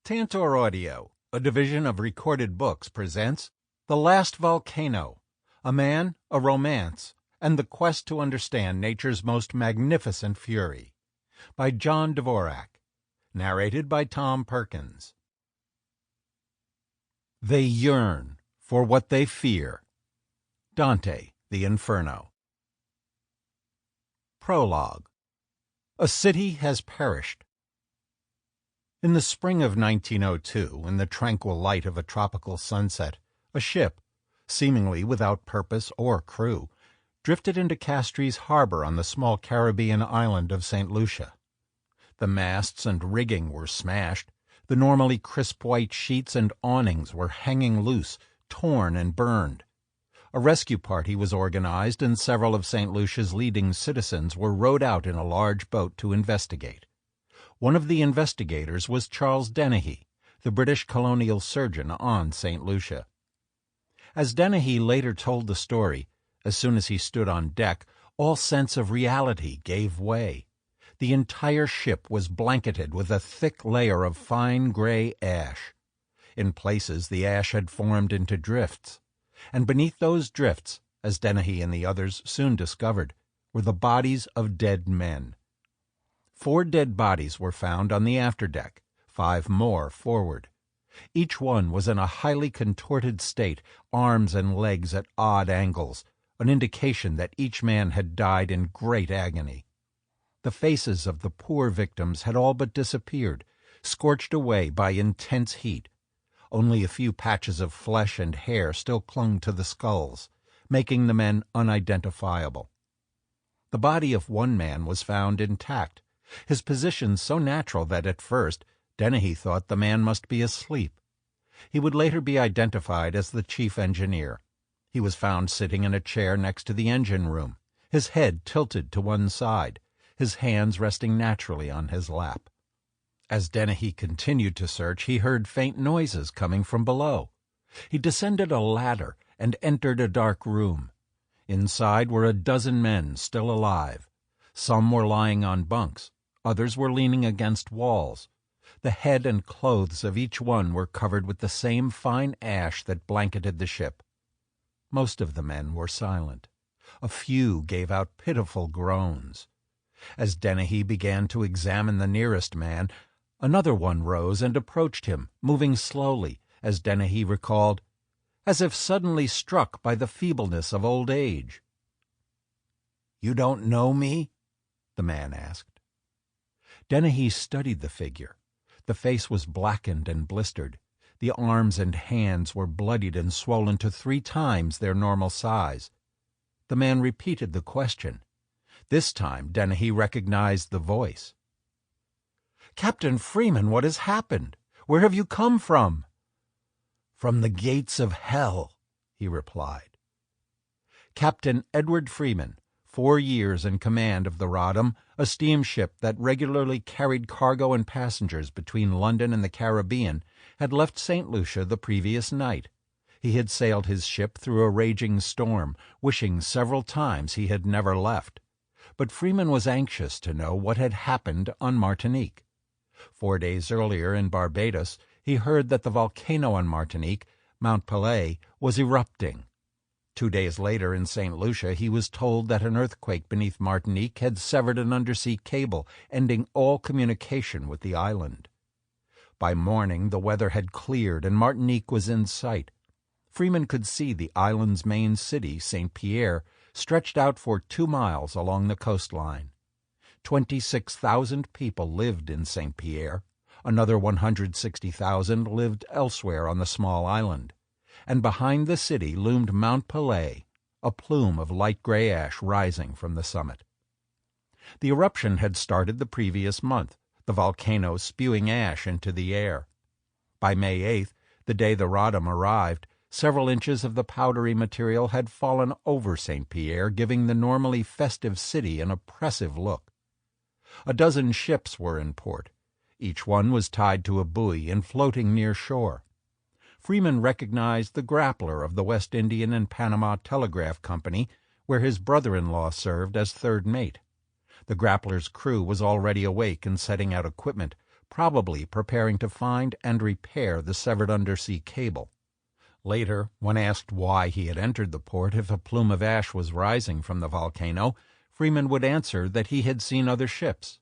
Tantor Audio, a division of Recorded Books, presents The Last Volcano, a Man, a Romance, and the Quest to Understand Nature's Most Magnificent Fury, by John Dvorak, narrated by Tom Perkins. They yearn for what they fear. Dante, the Inferno. Prologue. A city has perished. In the spring of 1902, in the tranquil light of a tropical sunset, a ship, seemingly without purpose or crew, drifted into Castries harbor on the small Caribbean island of St. Lucia. The masts and rigging were smashed, the normally crisp white sheets and awnings were hanging loose, torn and burned. A rescue party was organized, and several of St. Lucia's leading citizens were rowed out in a large boat to investigate. One of the investigators was Charles Dennehy, the British colonial surgeon on St. Lucia. As Dennehy later told the story, as soon as he stood on deck, all sense of reality gave way. The entire ship was blanketed with a thick layer of fine gray ash. In places the ash had formed into drifts, and beneath those drifts, as Dennehy and the others soon discovered, were the bodies of dead men. 4 dead bodies were found on the afterdeck, 5 more forward. Each one was in a highly contorted state, arms and legs at odd angles, an indication that each man had died in great agony. The faces of the poor victims had all but disappeared, scorched away by intense heat. Only a few patches of flesh and hair still clung to the skulls, making the men unidentifiable. The body of one man was found intact, his position so natural that at first Dennehy thought the man must be asleep. He would later be identified as the chief engineer. He was found sitting in a chair next to the engine room, his head tilted to one side, his hands resting naturally on his lap. As Dennehy continued to search, he heard faint noises coming from below. He descended a ladder and entered a dark room. Inside were a dozen men still alive. Some were lying on bunks, others were leaning against walls. The head and clothes of each one were covered with the same fine ash that blanketed the ship. Most of the men were silent. A few gave out pitiful groans. As Dennehy began to examine the nearest man, another one rose and approached him, moving slowly, as Dennehy recalled, as if suddenly struck by the feebleness of old age. "You don't know me?" the man asked. Dennehy studied the figure. The face was blackened and blistered. The arms and hands were bloodied and swollen to 3 times their normal size. The man repeated the question. This time Dennehy recognized the voice. "Captain Freeman, what has happened? Where have you come from?" "From the gates of hell," he replied. Captain Edward Freeman, 4 years in command of the Roddam, a steamship that regularly carried cargo and passengers between London and the Caribbean, had left St. Lucia the previous night. He had sailed his ship through a raging storm, wishing several times he had never left. But Freeman was anxious to know what had happened on Martinique. 4 days earlier in Barbados, he heard that the volcano on Martinique, Mount Pelee, was erupting. 2 days later in St. Lucia, he was told that an earthquake beneath Martinique had severed an undersea cable, ending all communication with the island. By morning, the weather had cleared and Martinique was in sight. Freeman could see the island's main city, St. Pierre, stretched out for 2 miles along the coastline. 26,000 people lived in St. Pierre. Another 160,000 lived elsewhere on the small island. And behind the city loomed Mount Pelee, a plume of light gray ash rising from the summit. The eruption had started the previous month, the volcano spewing ash into the air. By May 8th, the day the Roddam arrived, several inches of the powdery material had fallen over St. Pierre, giving the normally festive city an oppressive look. A dozen ships were in port. Each one was tied to a buoy and floating near shore. Freeman recognized the grappler of the West Indian and Panama Telegraph Company, where his brother-in-law served as third mate. The grappler's crew was already awake and setting out equipment, probably preparing to find and repair the severed undersea cable. Later, when asked why he had entered the port if a plume of ash was rising from the volcano, Freeman would answer that he had seen other ships.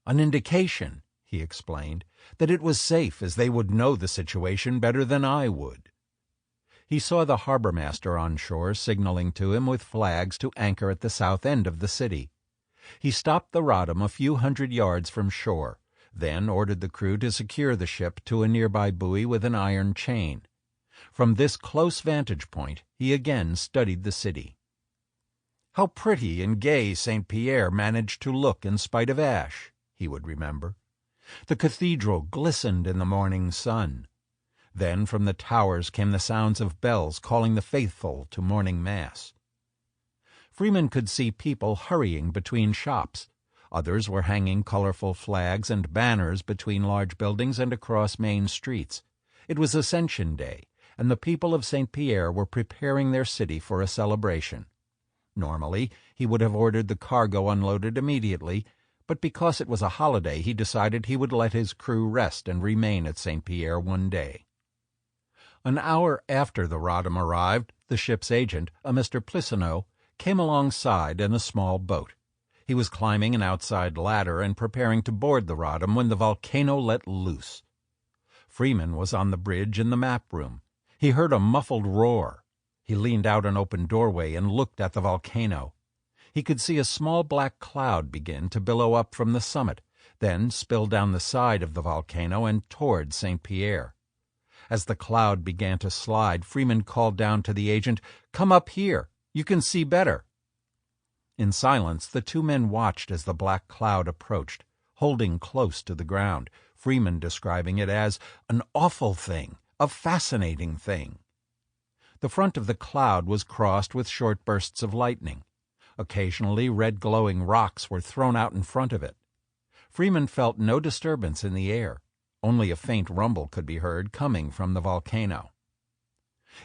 "An indication," he explained, "that it was safe, as they would know the situation better than I would." He saw the harbor-master on shore signaling to him with flags to anchor at the south end of the city. He stopped the Roddam a few hundred yards from shore, then ordered the crew to secure the ship to a nearby buoy with an iron chain. From this close vantage point he again studied the city. "How pretty and gay St. Pierre managed to look in spite of ash," he would remember. The cathedral glistened in the morning sun. Then from the towers came the sounds of bells calling the faithful to morning mass. Freeman could see people hurrying between shops. Others were hanging colorful flags and banners between large buildings and across main streets. It was Ascension Day, and the people of St. Pierre were preparing their city for a celebration. Normally, he would have ordered the cargo unloaded immediately, but because it was a holiday, he decided he would let his crew rest and remain at St. Pierre one day. An hour after the Roddam arrived, the ship's agent, a Mr. Plissoneau, came alongside in a small boat. He was climbing an outside ladder and preparing to board the Roddam when the volcano let loose. Freeman was on the bridge in the map room. He heard a muffled roar. He leaned out an open doorway and looked at the volcano. He could see a small black cloud begin to billow up from the summit, then spill down the side of the volcano and toward St. Pierre. As the cloud began to slide, Freeman called down to the agent, "Come up here. You can see better." In silence, the two men watched as the black cloud approached, holding close to the ground, Freeman describing it as an awful thing, a fascinating thing. The front of the cloud was crossed with short bursts of lightning. Occasionally, red glowing rocks were thrown out in front of it. Freeman felt no disturbance in the air. Only a faint rumble could be heard coming from the volcano.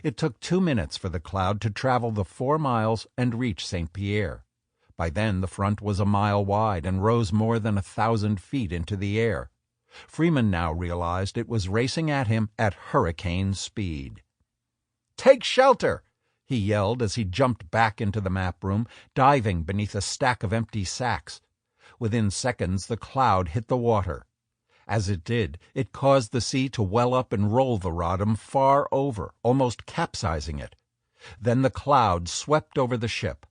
It took 2 minutes for the cloud to travel the 4 miles and reach St. Pierre. By then the front was a mile wide and rose more than 1,000 feet into the air. Freeman now realized it was racing at him at hurricane speed. "Take shelter!" he yelled as he jumped back into the map room, diving beneath a stack of empty sacks. Within seconds the cloud hit the water. As it did, it caused the sea to well up and roll the Roddam far over, almost capsizing it. Then the cloud swept over the ship.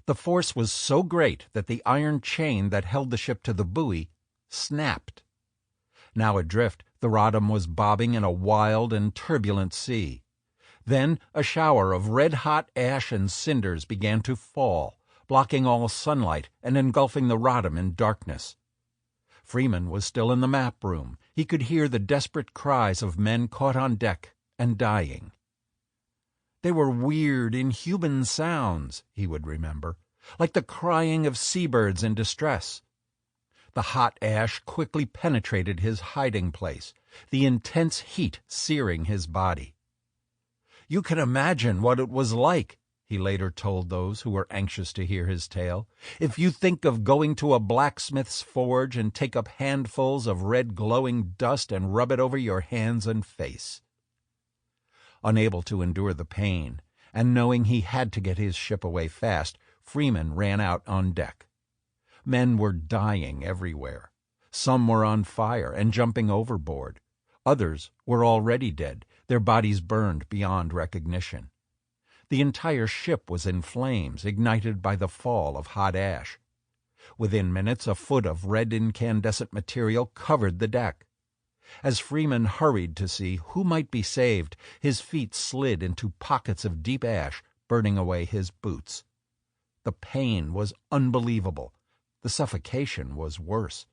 The force was so great that the iron chain that held the ship to the buoy snapped. Now adrift, the Roddam was bobbing in a wild and turbulent sea. Then a shower of red-hot ash and cinders began to fall, blocking all sunlight and engulfing the Roddam in darkness. Freeman was still in the map room. He could hear the desperate cries of men caught on deck and dying. They were weird, inhuman sounds, he would remember, like the crying of seabirds in distress. The hot ash quickly penetrated his hiding place, the intense heat searing his body. "You can imagine what it was like," he later told those who were anxious to hear his tale, "if you think of going to a blacksmith's forge and take up handfuls of red glowing dust and rub it over your hands and face." Unable to endure the pain, and knowing he had to get his ship away fast, Freeman ran out on deck. Men were dying everywhere. Some were on fire and jumping overboard. Others were already dead, their bodies burned beyond recognition. The entire ship was in flames, ignited by the fall of hot ash. Within minutes, a foot of red incandescent material covered the deck. As Freeman hurried to see who might be saved, his feet slid into pockets of deep ash, burning away his boots. The pain was unbelievable. The suffocation was worse.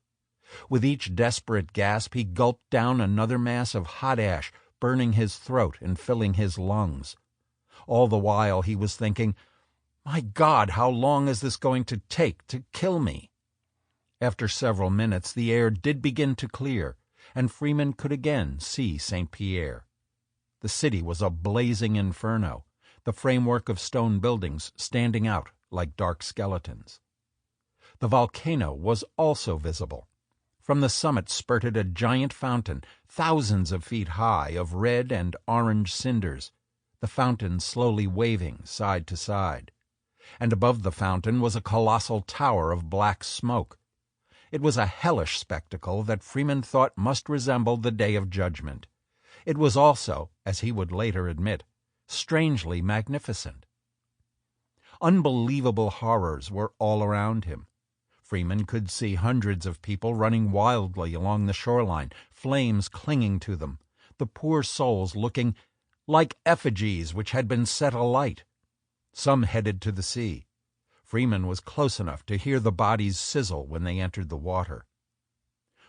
With each desperate gasp, he gulped down another mass of hot ash, burning his throat and filling his lungs. All the while he was thinking, "My God, how long is this going to take to kill me?" After several minutes, the air did begin to clear, and Freeman could again see St. Pierre. The city was a blazing inferno, the framework of stone buildings standing out like dark skeletons. The volcano was also visible. From the summit spurted a giant fountain, thousands of feet high, of red and orange cinders, the fountain slowly waving side to side. And above the fountain was a colossal tower of black smoke. It was a hellish spectacle that Freeman thought must resemble the Day of Judgment. It was also, as he would later admit, strangely magnificent. Unbelievable horrors were all around him. Freeman could see hundreds of people running wildly along the shoreline, flames clinging to them, the poor souls looking like effigies which had been set alight. Some headed to the sea. Freeman was close enough to hear the bodies sizzle when they entered the water.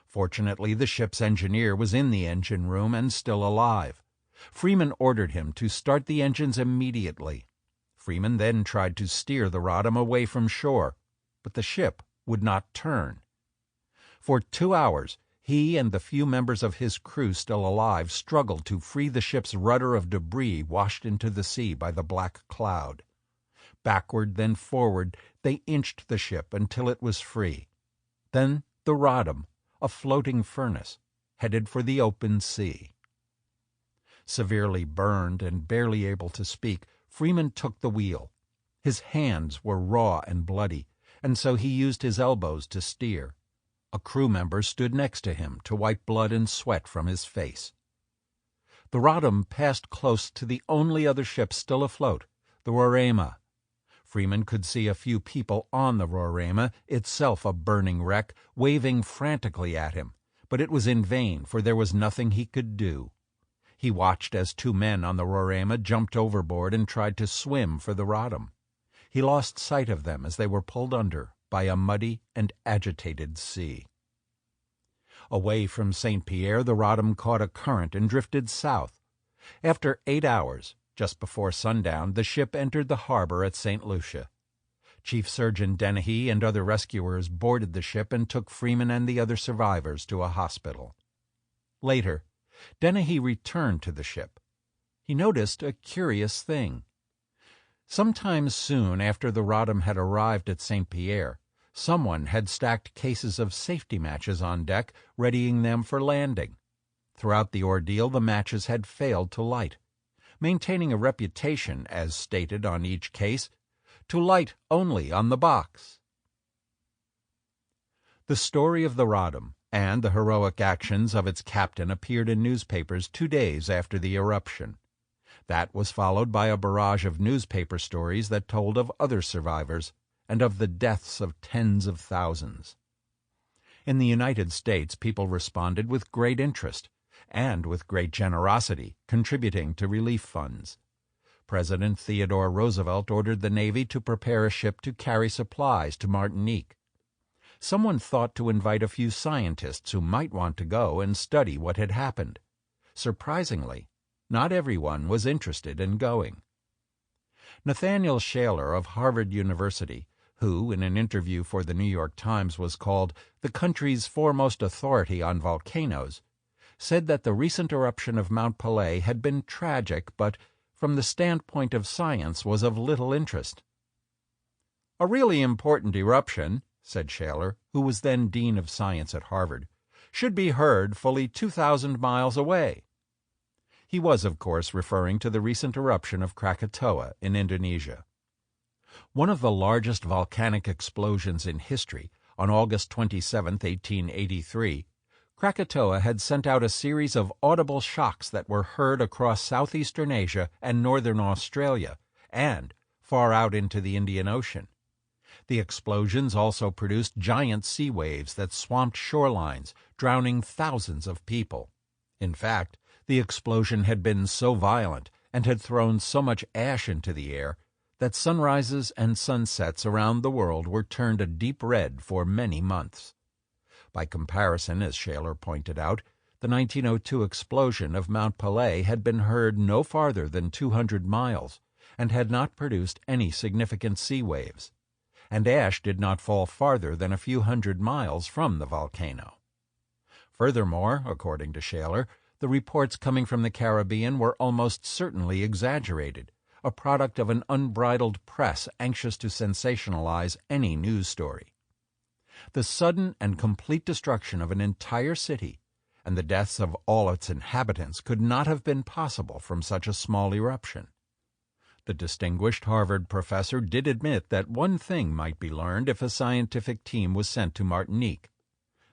Fortunately, the ship's engineer was in the engine room and still alive. Freeman ordered him to start the engines immediately. Freeman then tried to steer the Roddam away from shore, but the ship would not turn. For 2 hours, he and the few members of his crew still alive struggled to free the ship's rudder of debris washed into the sea by the black cloud. Backward, then forward, they inched the ship until it was free. Then the Roddam, a floating furnace, headed for the open sea. Severely burned and barely able to speak, Freeman took the wheel. His hands were raw and bloody, and so he used his elbows to steer. A crew member stood next to him to wipe blood and sweat from his face. The Roddam passed close to the only other ship still afloat, the Roraima. Freeman could see a few people on the Roraima, itself a burning wreck, waving frantically at him, but it was in vain, for there was nothing he could do. He watched as 2 men on the Roraima jumped overboard and tried to swim for the Roddam. He lost sight of them as they were pulled under by a muddy and agitated sea. Away from St. Pierre, the Roddam caught a current and drifted south. After 8 hours, just before sundown, the ship entered the harbor at St. Lucia. Chief Surgeon Dennehy and other rescuers boarded the ship and took Freeman and the other survivors to a hospital. Later, Dennehy returned to the ship. He noticed a curious thing. Sometime soon after the Roddam had arrived at St. Pierre, someone had stacked cases of safety matches on deck, readying them for landing. Throughout the ordeal, the matches had failed to light, maintaining a reputation, as stated on each case, to light only on the box. The story of the Roddam and the heroic actions of its captain appeared in newspapers 2 days after the eruption. That was followed by a barrage of newspaper stories that told of other survivors and of the deaths of tens of thousands. In the United States, people responded with great interest and with great generosity, contributing to relief funds. President Theodore Roosevelt ordered the Navy to prepare a ship to carry supplies to Martinique. Someone thought to invite a few scientists who might want to go and study what had happened. Surprisingly, not everyone was interested in going. Nathaniel Shaler of Harvard University, who in an interview for the New York Times was called the country's foremost authority on volcanoes, said that the recent eruption of Mount Pelee had been tragic, but from the standpoint of science was of little interest. "A really important eruption," said Shaler, who was then Dean of Science at Harvard, "should be heard fully 2,000 miles away." He was, of course, referring to the recent eruption of Krakatoa in Indonesia. One of the largest volcanic explosions in history, on August 27, 1883, Krakatoa had sent out a series of audible shocks that were heard across southeastern Asia and northern Australia, and far out into the Indian Ocean. The explosions also produced giant sea waves that swamped shorelines, drowning thousands of people. In fact, the explosion had been so violent and had thrown so much ash into the air that sunrises and sunsets around the world were turned a deep red for many months. By comparison, as Shaler pointed out, the 1902 explosion of Mount Pelee had been heard no farther than 200 miles and had not produced any significant sea waves, and ash did not fall farther than a few hundred miles from the volcano. Furthermore, according to Shaler, the reports coming from the Caribbean were almost certainly exaggerated, a product of an unbridled press anxious to sensationalize any news story. The sudden and complete destruction of an entire city and the deaths of all its inhabitants could not have been possible from such a small eruption. The distinguished Harvard professor did admit that one thing might be learned if a scientific team was sent to Martinique.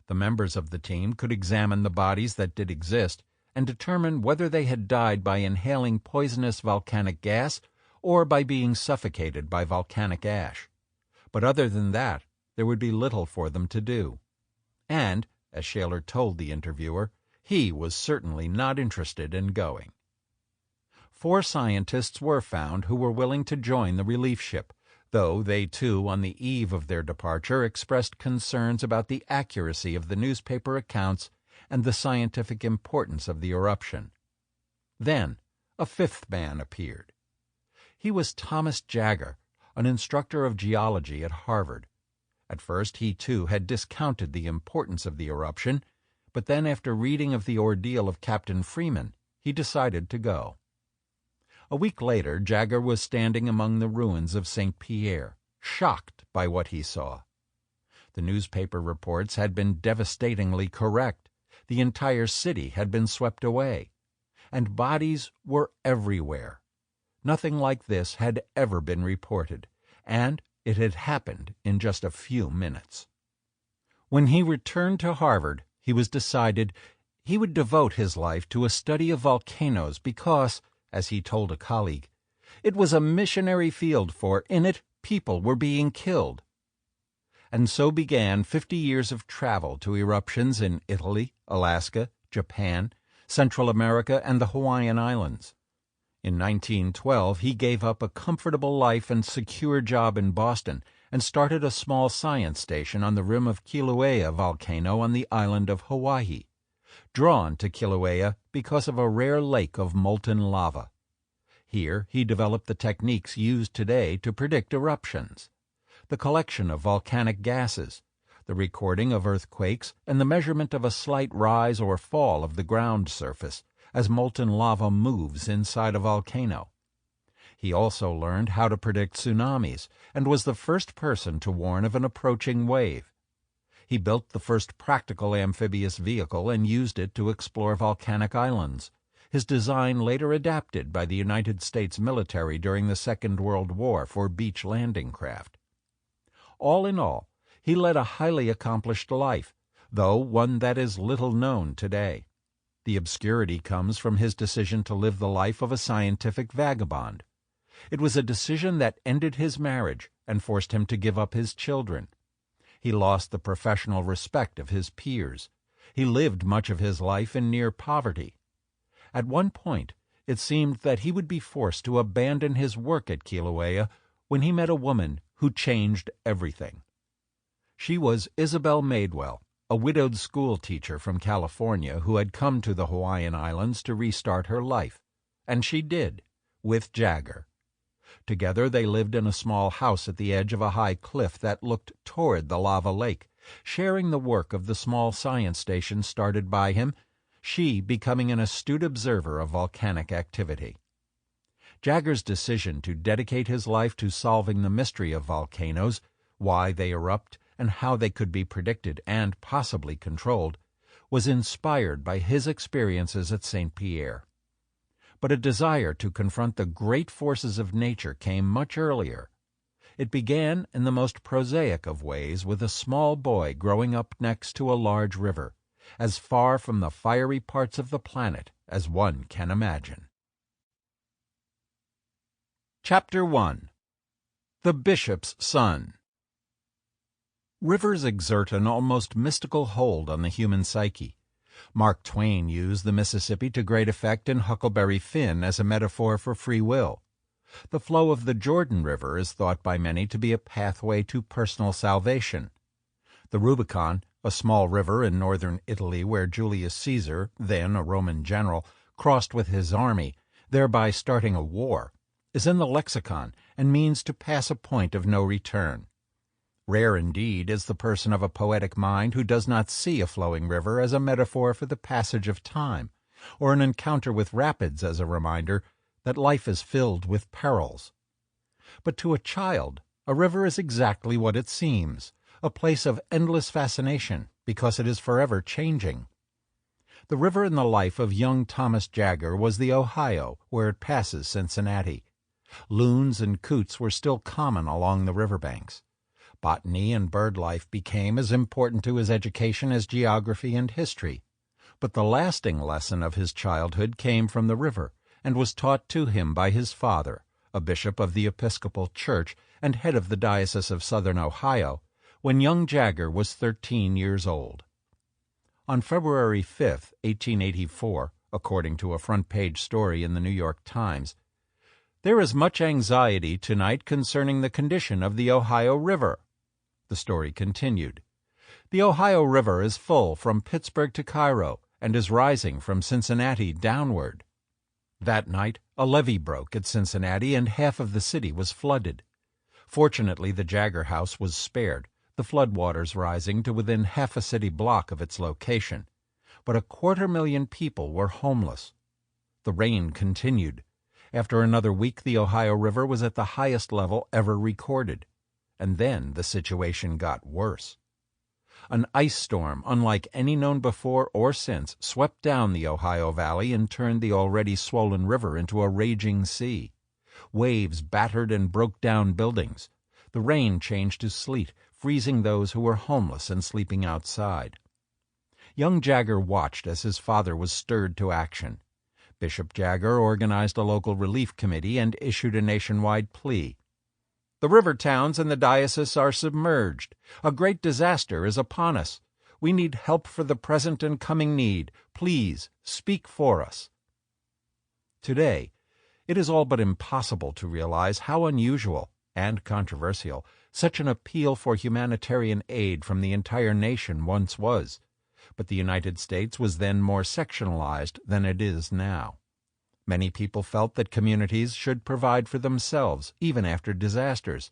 The members of the team could examine the bodies that did exist and determine whether they had died by inhaling poisonous volcanic gas or by being suffocated by volcanic ash. But other than that, there would be little for them to do. And, as Shaler told the interviewer, he was certainly not interested in going. 4 scientists were found who were willing to join the relief ship, though they too, on the eve of their departure, expressed concerns about the accuracy of the newspaper accounts and the scientific importance of the eruption. Then a 5th man appeared. He was Thomas Jaggar, an instructor of geology at Harvard. At first he too had discounted the importance of the eruption, but then after reading of the ordeal of Captain Freeman, he decided to go. A week later, Jaggar was standing among the ruins of St. Pierre, shocked by what he saw. The newspaper reports had been devastatingly correct. The entire city had been swept away, and bodies were everywhere. Nothing like this had ever been reported, and it had happened in just a few minutes. When he returned to Harvard, he was decided he would devote his life to a study of volcanoes because, as he told a colleague, it was a missionary field, for in it people were being killed. And so began 50 years of travel to eruptions in Italy, Alaska, Japan, Central America, and the Hawaiian Islands. In 1912, he gave up a comfortable life and secure job in Boston and started a small science station on the rim of Kilauea volcano on the island of Hawaii, drawn to Kilauea because of a rare lake of molten lava. Here he developed the techniques used today to predict eruptions: the collection of volcanic gases, the recording of earthquakes, and the measurement of a slight rise or fall of the ground surface as molten lava moves inside a volcano. He also learned how to predict tsunamis and was the first person to warn of an approaching wave. He built the first practical amphibious vehicle and used it to explore volcanic islands, his design later adapted by the United States military during the Second World War for beach landing craft. All in all, he led a highly accomplished life, though one that is little known today. The obscurity comes from his decision to live the life of a scientific vagabond. It was a decision that ended his marriage and forced him to give up his children. He lost the professional respect of his peers. He lived much of his life in near poverty. At one point, it seemed that he would be forced to abandon his work at Kilauea when he met a woman who changed everything. She was Isabel Madewell, a widowed school teacher from California who had come to the Hawaiian Islands to restart her life, and she did, with Jaggar. Together they lived in a small house at the edge of a high cliff that looked toward the lava lake, sharing the work of the small science station started by him, she becoming an astute observer of volcanic activity. Jaggar's decision to dedicate his life to solving the mystery of volcanoes, why they erupt, and how they could be predicted and possibly controlled, was inspired by his experiences at St. Pierre. But a desire to confront the great forces of nature came much earlier. It began in the most prosaic of ways with a small boy growing up next to a large river, as far from the fiery parts of the planet as one can imagine. Chapter 1. The Bishop's Son. Rivers exert an almost mystical hold on the human psyche. Mark Twain used the Mississippi to great effect in Huckleberry Finn as a metaphor for free will. The flow of the Jordan River is thought by many to be a pathway to personal salvation. The Rubicon, a small river in northern Italy where Julius Caesar, then a Roman general, crossed with his army, thereby starting a war, is in the lexicon and means to pass a point of no return. Rare indeed is the person of a poetic mind who does not see a flowing river as a metaphor for the passage of time, or an encounter with rapids as a reminder that life is filled with perils. But to a child, a river is exactly what it seems, a place of endless fascination because it is forever changing. The river in the life of young Thomas Jaggar was the Ohio, where it passes Cincinnati. Loons and coots were still common along the riverbanks. Botany and bird life became as important to his education as geography and history. But the lasting lesson of his childhood came from the river, and was taught to him by his father, a bishop of the Episcopal Church and head of the Diocese of Southern Ohio, when young Jaggar was 13 years old. On February 5, 1884, according to a front-page story in the New York Times, "There is much anxiety tonight concerning the condition of the Ohio River." The story continued. "The Ohio River is full from Pittsburgh to Cairo and is rising from Cincinnati downward." That night a levee broke at Cincinnati and half of the city was flooded. Fortunately, the Jaggar house was spared, the floodwaters rising to within half a city block of its location. But 250,000 people were homeless. The rain continued. After another week, the Ohio River was at the highest level ever recorded. And then the situation got worse. An ice storm, unlike any known before or since, swept down the Ohio Valley and turned the already swollen river into a raging sea. Waves battered and broke down buildings. The rain changed to sleet, freezing those who were homeless and sleeping outside. Young Jaggar watched as his father was stirred to action. Bishop Jaggar organized a local relief committee and issued a nationwide plea. "The river towns and the diocese are submerged. A great disaster is upon us. We need help for the present and coming need. Please, speak for us." Today, it is all but impossible to realize how unusual and controversial such an appeal for humanitarian aid from the entire nation once was, but the United States was then more sectionalized than it is now. Many people felt that communities should provide for themselves, even after disasters.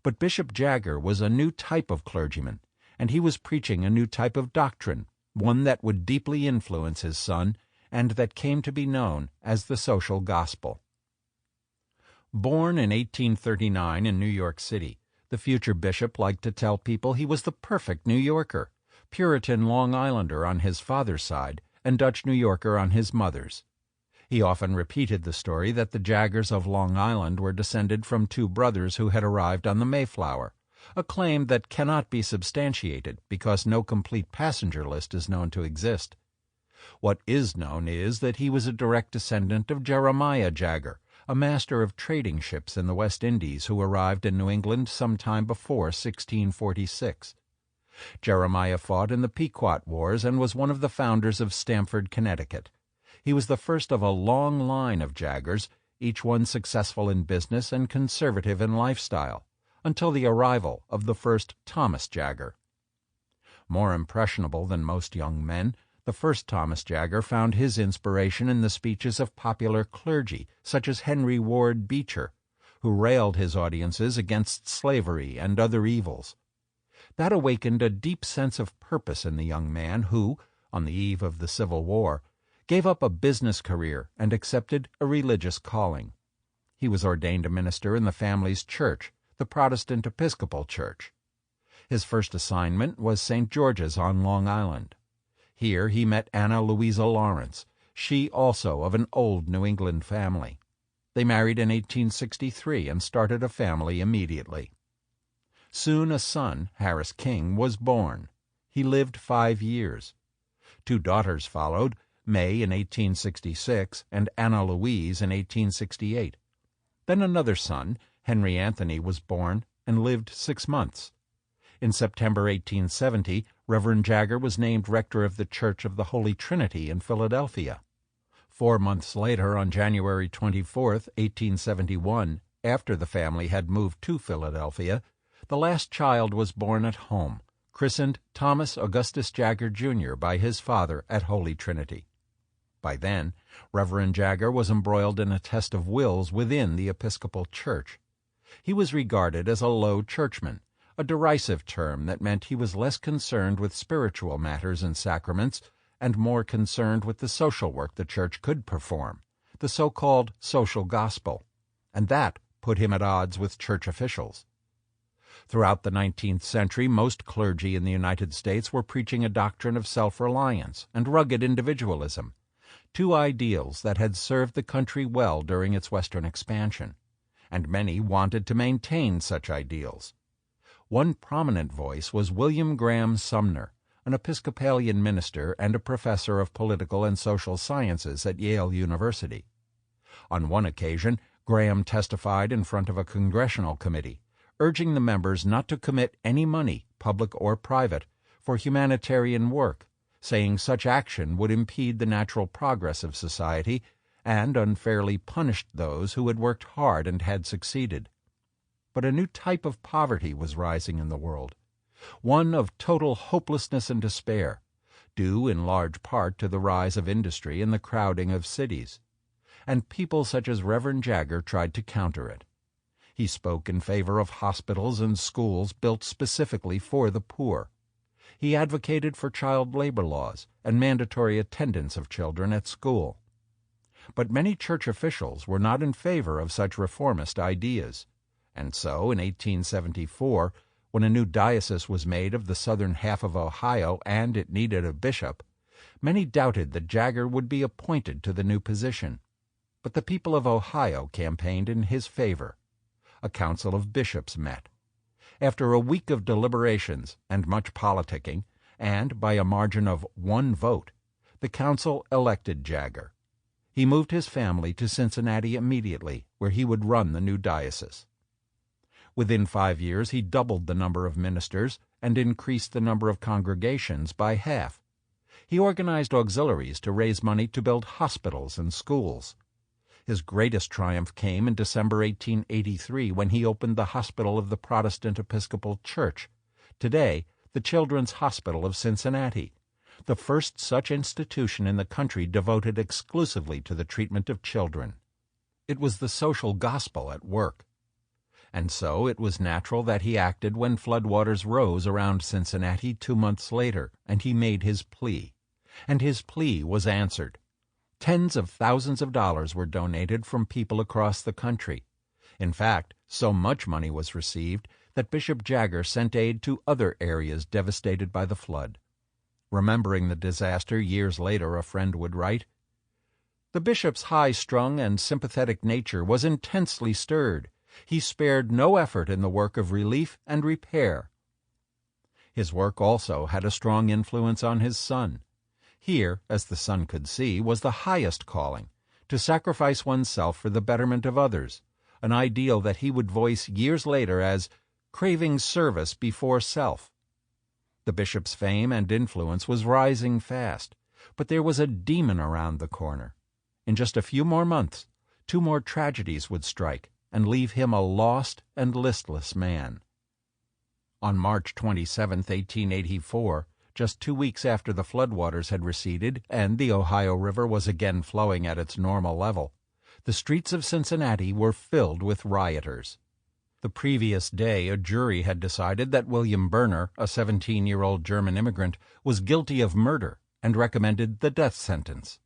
But Bishop Jaggar was a new type of clergyman, and he was preaching a new type of doctrine, one that would deeply influence his son, and that came to be known as the social gospel. Born in 1839 in New York City, the future bishop liked to tell people he was the perfect New Yorker, Puritan Long Islander on his father's side, and Dutch New Yorker on his mother's. He often repeated the story that the Jaggars of Long Island were descended from two brothers who had arrived on the Mayflower, a claim that cannot be substantiated because no complete passenger list is known to exist. What is known is that he was a direct descendant of Jeremiah Jaggar, a master of trading ships in the West Indies who arrived in New England some time before 1646. Jeremiah fought in the Pequot Wars and was one of the founders of Stamford, Connecticut. He was the first of a long line of Jaggars, each one successful in business and conservative in lifestyle, until the arrival of the first Thomas Jaggar. More impressionable than most young men, the first Thomas Jaggar found his inspiration in the speeches of popular clergy, such as Henry Ward Beecher, who railed his audiences against slavery and other evils. That awakened a deep sense of purpose in the young man who, on the eve of the Civil War, gave up a business career and accepted a religious calling. He was ordained a minister in the family's church, the Protestant Episcopal Church. His first assignment was St. George's on Long Island. Here he met Anna Louisa Lawrence, she also of an old New England family. They married in 1863 and started a family immediately. Soon a son, Harris King, was born. He lived 5 years. 2 daughters followed, May in 1866 and Anna Louise in 1868. Then another son, Henry Anthony, was born and lived 6 months. In September 1870, Reverend Jaggar was named rector of the Church of the Holy Trinity in Philadelphia. 4 months later, on January 24, 1871, after the family had moved to Philadelphia, the last child was born at home, christened Thomas Augustus Jaggar, Jr. by his father at Holy Trinity. By then, Reverend Jaggar was embroiled in a test of wills within the Episcopal Church. He was regarded as a low churchman, a derisive term that meant he was less concerned with spiritual matters and sacraments and more concerned with the social work the Church could perform, the so-called social gospel, and that put him at odds with Church officials. Throughout the 19th century, most clergy in the United States were preaching a doctrine of self-reliance and rugged individualism, two ideals that had served the country well during its Western expansion, and many wanted to maintain such ideals. One prominent voice was William Graham Sumner, an Episcopalian minister and a professor of political and social sciences at Yale University. On one occasion, Graham testified in front of a congressional committee, urging the members not to commit any money, public or private, for humanitarian work, saying such action would impede the natural progress of society and unfairly punished those who had worked hard and had succeeded. But a new type of poverty was rising in the world, one of total hopelessness and despair, due in large part to the rise of industry and the crowding of cities. And people such as Reverend Jaggar tried to counter it. He spoke in favor of hospitals and schools built specifically for the poor. He advocated for child labor laws and mandatory attendance of children at school. But many church officials were not in favor of such reformist ideas, and so in 1874, when a new diocese was made of the southern half of Ohio and it needed a bishop, many doubted that Jaggar would be appointed to the new position. But the people of Ohio campaigned in his favor. A council of bishops met. After a week of deliberations and much politicking, and by a margin of 1 vote, the council elected Jaggar. He moved his family to Cincinnati immediately, where he would run the new diocese. Within 5 years, he doubled the number of ministers and increased the number of congregations by half. He organized auxiliaries to raise money to build hospitals and schools. His greatest triumph came in December 1883 when he opened the Hospital of the Protestant Episcopal Church, today the Children's Hospital of Cincinnati, the first such institution in the country devoted exclusively to the treatment of children. It was the social gospel at work. And so it was natural that he acted when floodwaters rose around Cincinnati 2 months later, and he made his plea. And his plea was answered. Tens of thousands of dollars were donated from people across the country. In fact, so much money was received that Bishop Jaggar sent aid to other areas devastated by the flood. Remembering the disaster years later, a friend would write, "The bishop's high-strung and sympathetic nature was intensely stirred. He spared no effort in the work of relief and repair." His work also had a strong influence on his son. Here, as the son could see, was the highest calling, to sacrifice oneself for the betterment of others, an ideal that he would voice years later as craving service before self. The bishop's fame and influence was rising fast, but there was a demon around the corner. In just a few more months, 2 more tragedies would strike and leave him a lost and listless man. On March 27, 1884, just 2 weeks after the floodwaters had receded and the Ohio River was again flowing at its normal level, the streets of Cincinnati were filled with rioters. The previous day, a jury had decided that William Berner, a 17-year-old German immigrant, was guilty of murder and recommended the death sentence.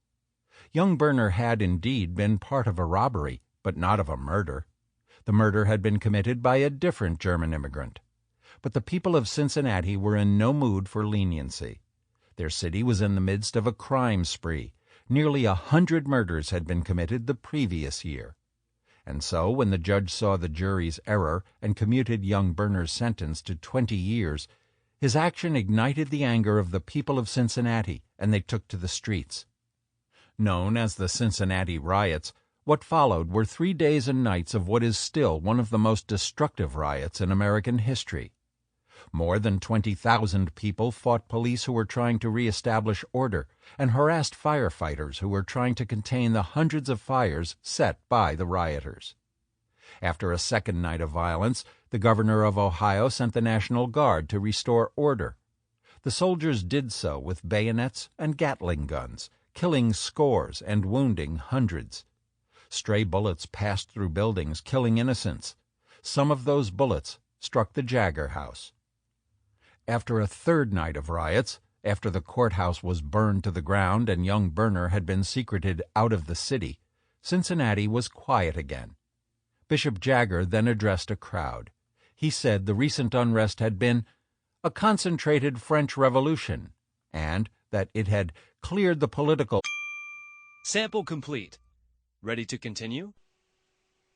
Young Berner had indeed been part of a robbery, but not of a murder. The murder had been committed by a different German immigrant. But the people of Cincinnati were in no mood for leniency. Their city was in the midst of a crime spree. Nearly 100 murders had been committed the previous year. And so, when the judge saw the jury's error and commuted young Berner's sentence to 20 years, his action ignited the anger of the people of Cincinnati, and they took to the streets. Known as the Cincinnati riots, what followed were 3 days and nights of what is still one of the most destructive riots in American history. More than 20,000 people fought police who were trying to reestablish order and harassed firefighters who were trying to contain the hundreds of fires set by the rioters. After a second night of violence, the governor of Ohio sent the National Guard to restore order. The soldiers did so with bayonets and Gatling guns, killing scores and wounding hundreds. Stray bullets passed through buildings, killing innocents. Some of those bullets struck the Jaggar house. After a third night of riots, after the courthouse was burned to the ground and young Berner had been secreted out of the city, Cincinnati was quiet again. Bishop Jaggar then addressed a crowd. He said the recent unrest had been a concentrated French Revolution, and that it had cleared the political. Sample complete. Ready to continue?